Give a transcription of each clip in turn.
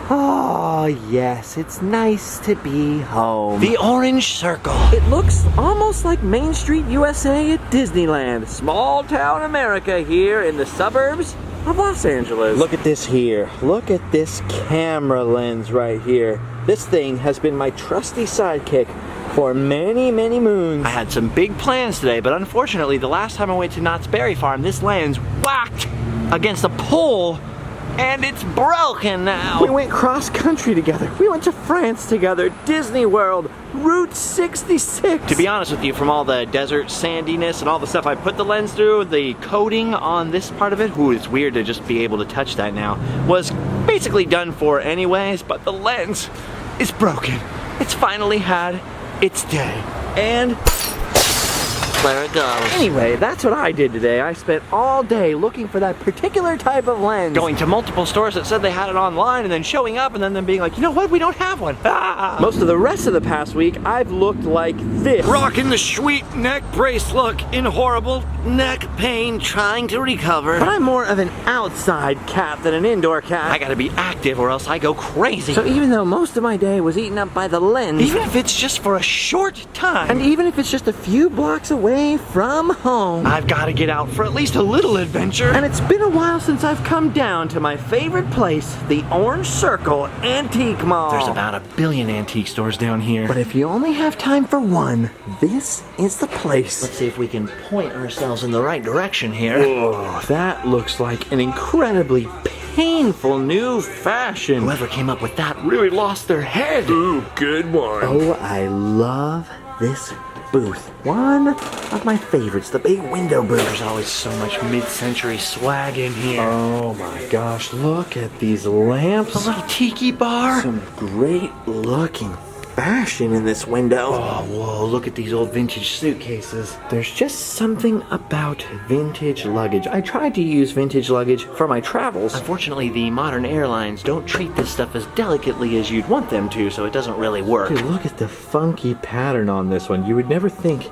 Oh, yes, it's nice to be home. The Orange Circle. It looks almost like Main Street, USA at Disneyland. Small town America here in the suburbs of Los Angeles. Look at this here. Look at this camera lens right here. This thing has been my trusty sidekick for many, many moons. I had some big plans today, but unfortunately, the last time I went to Knott's Berry Farm, this lens whacked against a pole, and it's broken now. We went cross country together. We went to France together, Disney World, Route 66. To be honest with you, from all the desert sandiness and all the stuff I put the lens through, the coating on this part of it, ooh, it's weird to just be able to touch that now, was basically done for anyways, but the lens is broken. It's finally had its day. And there it goes. Anyway, that's what I did today. I spent all day looking for that particular type of lens. Going to multiple stores that said they had it online and then showing up and then them being like, you know what, we don't have one. Ah. Most of the rest of the past week, I've looked like this. Rocking the sweet neck brace look in horrible neck pain, trying to recover. But I'm more of an outside cat than an indoor cat. I gotta be active or else I go crazy. So even though most of my day was eaten up by the lens, even if it's just for a short time, and even if it's just a few blocks away from home, I've got to get out for at least a little adventure. And it's been a while since I've come down to my favorite place, the Orange Circle Antique Mall. There's about 1 billion antique stores down here. But if you only have time for one, this is the place. Let's see if we can point ourselves in the right direction here. Oh, that looks like an incredibly painful new fashion. Whoever came up with that really lost their head. Ooh, good one. Oh, I love this booth. One of my favorites, the big window booth. There's always so much mid-century swag in here. Oh my gosh, look at these lamps. A little tiki bar. Some great looking fashion in this window. Oh, whoa, look at these old vintage suitcases. There's just something about vintage luggage. I tried to use vintage luggage for my travels. Unfortunately, the modern airlines don't treat this stuff as delicately as you'd want them to, so it doesn't really work. Dude, look at the funky pattern on this one. You would never think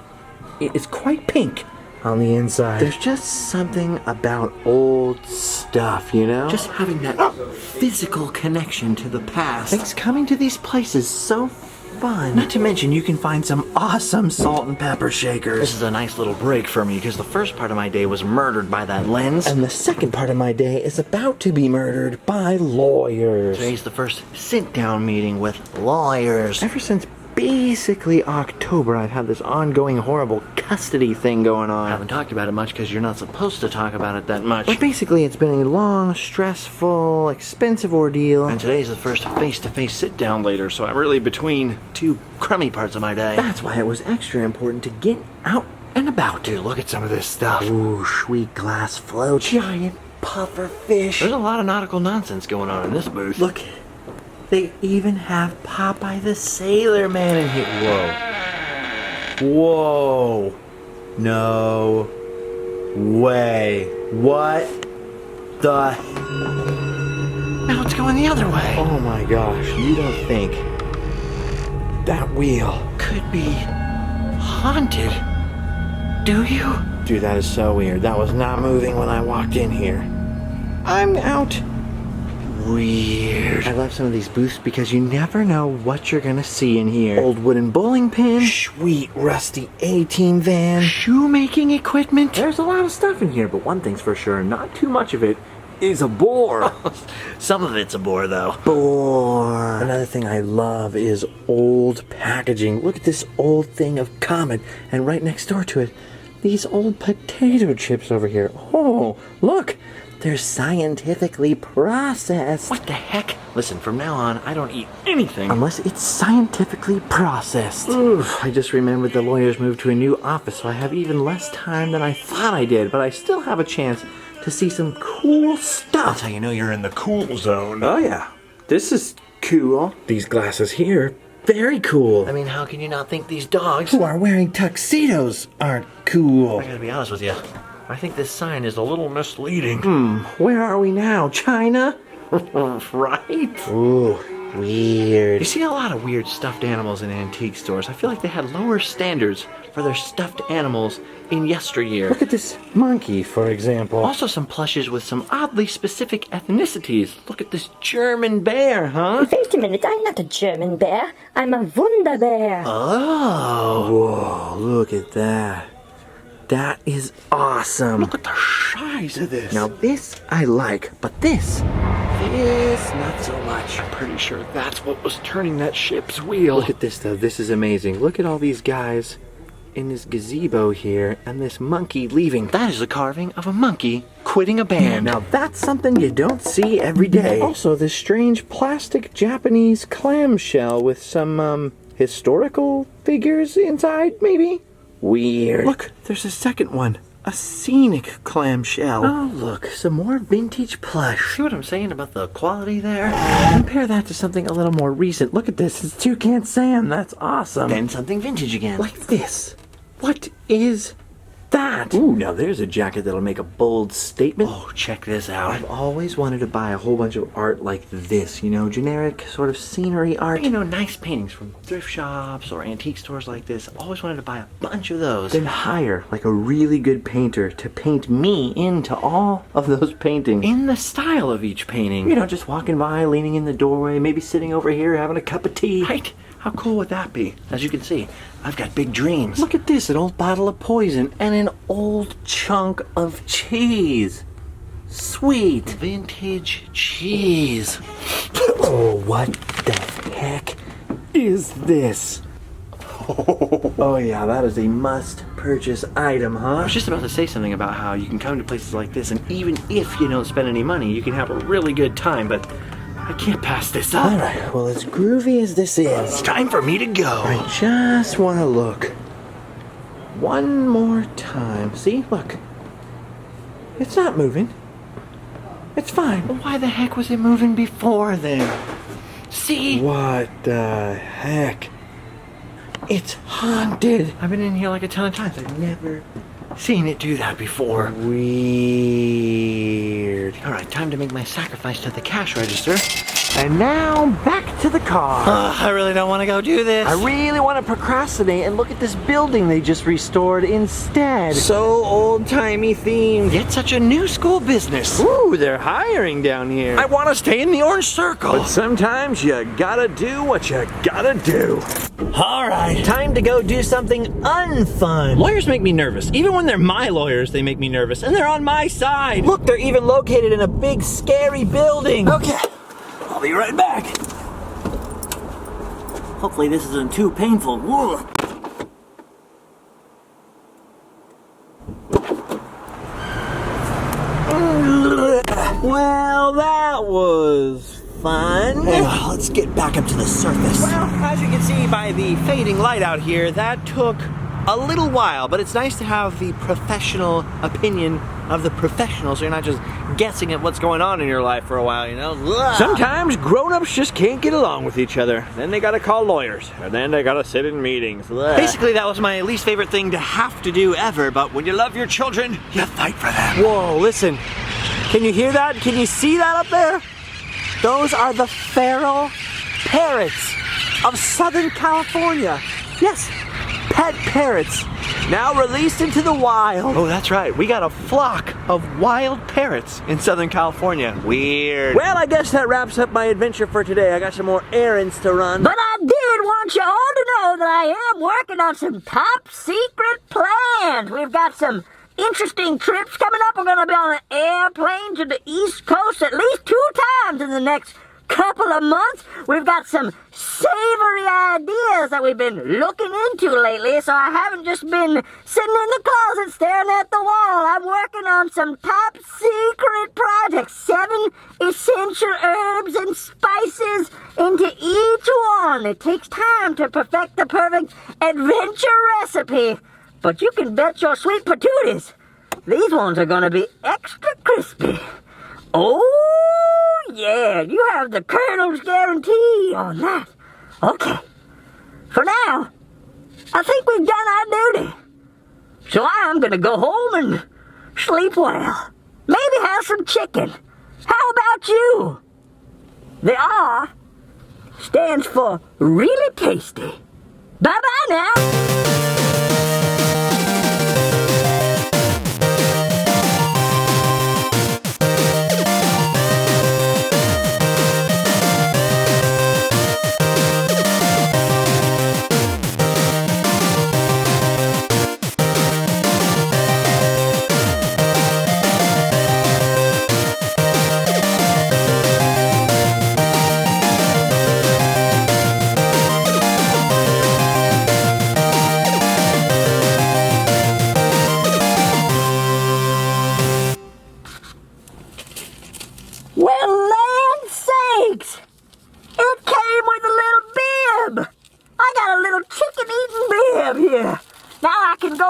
it's quite pink on the inside. There's just something about old stuff, you know? Just having that physical connection to the past. Makes coming to these places so fun. Not to mention, you can find some awesome salt and pepper shakers. This is a nice little break for me because the first part of my day was murdered by that lens. And the second part of my day is about to be murdered by lawyers. Today's the first sit-down meeting with lawyers. Ever since basically October, I've had this ongoing horrible custody thing going on. I haven't talked about it much because you're not supposed to talk about it that much. But basically, it's been a long, stressful, expensive ordeal. And today's the first face-to-face sit-down later, so I'm really between two crummy parts of my day. That's why it was extra important to get out and about. Dude, look at some of this stuff. Ooh, sweet glass float. Giant puffer fish. There's a lot of nautical nonsense going on in this booth. Look, they even have Popeye the Sailor Man in here. Whoa. Whoa. No way. What the? Now it's going the other way. Oh my gosh, you don't think that wheel could be haunted, do you? Dude, that is so weird. That was not moving when I walked in here. I'm out. Weird. I love some of these booths because you never know what you're gonna see in here. Old wooden bowling pin, sweet rusty A-Team van, shoemaking equipment. There's a lot of stuff in here, but one thing's for sure, not too much of it is a bore. Some of it's a bore, though. Bore. Another thing I love is old packaging. Look at this old thing of Comet, and right next door to it, these old potato chips over here. Oh, look. They're scientifically processed. What the heck? Listen, from now on, I don't eat anything unless it's scientifically processed. Oof, I just remembered the lawyers moved to a new office, so I have even less time than I thought I did, but I still have a chance to see some cool stuff. That's how you know you're in the cool zone. Oh yeah, this is cool. These glasses here, very cool. I mean, how can you not think these dogs who are wearing tuxedos aren't cool? I gotta be honest with you. I think this sign is a little misleading. Where are we now? China? Right? Ooh, weird. You see a lot of weird stuffed animals in antique stores. I feel like they had lower standards for their stuffed animals in yesteryear. Look at this monkey, for example. Also some plushes with some oddly specific ethnicities. Look at this German bear, huh? Wait a minute, I'm not a German bear. I'm a Wunder bear. Oh. Whoa, look at that. That is awesome. Look at the size of this. Now this I like, but this not so much. I'm pretty sure that's what was turning that ship's wheel. Look at this though, this is amazing. Look at all these guys in this gazebo here and this monkey leaving. That is a carving of a monkey quitting a band. Now that's something you don't see every day. Also, this strange plastic Japanese clamshell with some historical figures inside, maybe? Weird. Look, there's a second one. A scenic clamshell. Oh, look, some more vintage plush. See what I'm saying about the quality there? Compare that to something a little more recent. Look at this, it's Toucan Sam. That's awesome. Then something vintage again. Like this. What is that? Ooh, now there's a jacket that'll make a bold statement. Oh, check this out. I've always wanted to buy a whole bunch of art like this, you know, generic sort of scenery art. You know, nice paintings from thrift shops or antique stores like this. Always wanted to buy a bunch of those. Then hire like a really good painter to paint me into all of those paintings. In the style of each painting. You know, just walking by, leaning in the doorway, maybe sitting over here having a cup of tea. Right? How cool would that be? As you can see, I've got big dreams. Look at this, an old bottle of poison and an old chunk of cheese. Sweet. Vintage cheese. Oh, what the heck is this? Oh yeah, that is a must-purchase item, huh? I was just about to say something about how you can come to places like this, and even if you don't spend any money, you can have a really good time, but I can't pass this up. Alright, well, as groovy as this is, It's time for me to go. I just want to look one more time. See, look. It's not moving. It's fine. Well, why the heck was it moving before then? See? What the heck? It's haunted. I've been in here like a ton of times. I've never seen it do that before. Weird. Alright, time to make my sacrifice to the cash register. And now, back to the car. I really don't want to go do this. I really want to procrastinate and look at this building they just restored instead. So old-timey themed. It's such a new school business. Ooh, they're hiring down here. I want to stay in the orange circle. But sometimes you gotta do what you gotta do. Alright. Time to go do something unfun. Lawyers make me nervous. Even when they're my lawyers, they make me nervous. And they're on my side. Look, they're even located in a big, scary building. Okay. I'll be right back. Hopefully this isn't too painful. Whoa. Well, that was fun. Let's get back up to the surface. Well, as you can see by the fading light out here, that took a little while, but it's nice to have the professional opinion of the professional, so you're not just guessing at what's going on in your life for a while, you know? Sometimes grown-ups just can't get along with each other. Then they gotta call lawyers, and then they gotta sit in meetings. Basically, that was my least favorite thing to have to do ever, but when you love your children, you fight for them. Whoa, listen. Can you hear that? Can you see that up there? Those are the feral parrots of Southern California. Yes, pet parrots, now released into the wild. Oh, that's right. We got a flock of wild parrots in Southern California. Weird. Well, I guess that wraps up my adventure for today. I got some more errands to run. But I did want you all to know that I am working on some top secret plans. We've got some interesting trips coming up. We're going to be on an airplane to the East Coast at least 2 times in the next couple of months. We've got some savory ideas that we've been looking into lately, so I haven't just been sitting in the closet staring at the wall. I'm working on some top secret projects, 7 essential herbs and spices into each one. It takes time to perfect the perfect adventure recipe, but you can bet your sweet patooties, these ones are gonna be extra crispy. Oh, yeah, you have the Colonel's guarantee on that. Okay, for now, I think we've done our duty. So I'm gonna go home and sleep well. Maybe have some chicken. How about you? The R stands for really tasty. Bye-bye now.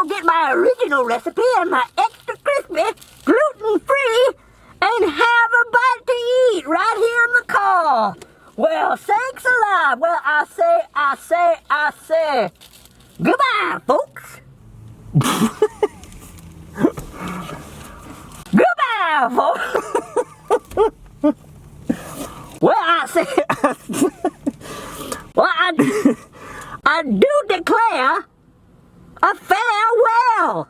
go get my original recipe and my extra crispy, gluten-free, and have a bite to eat right here in the car. Well, sakes alive. Well, I say, goodbye, folks. Goodbye, folks. Well, I do declare a farewell.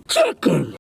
Chicken.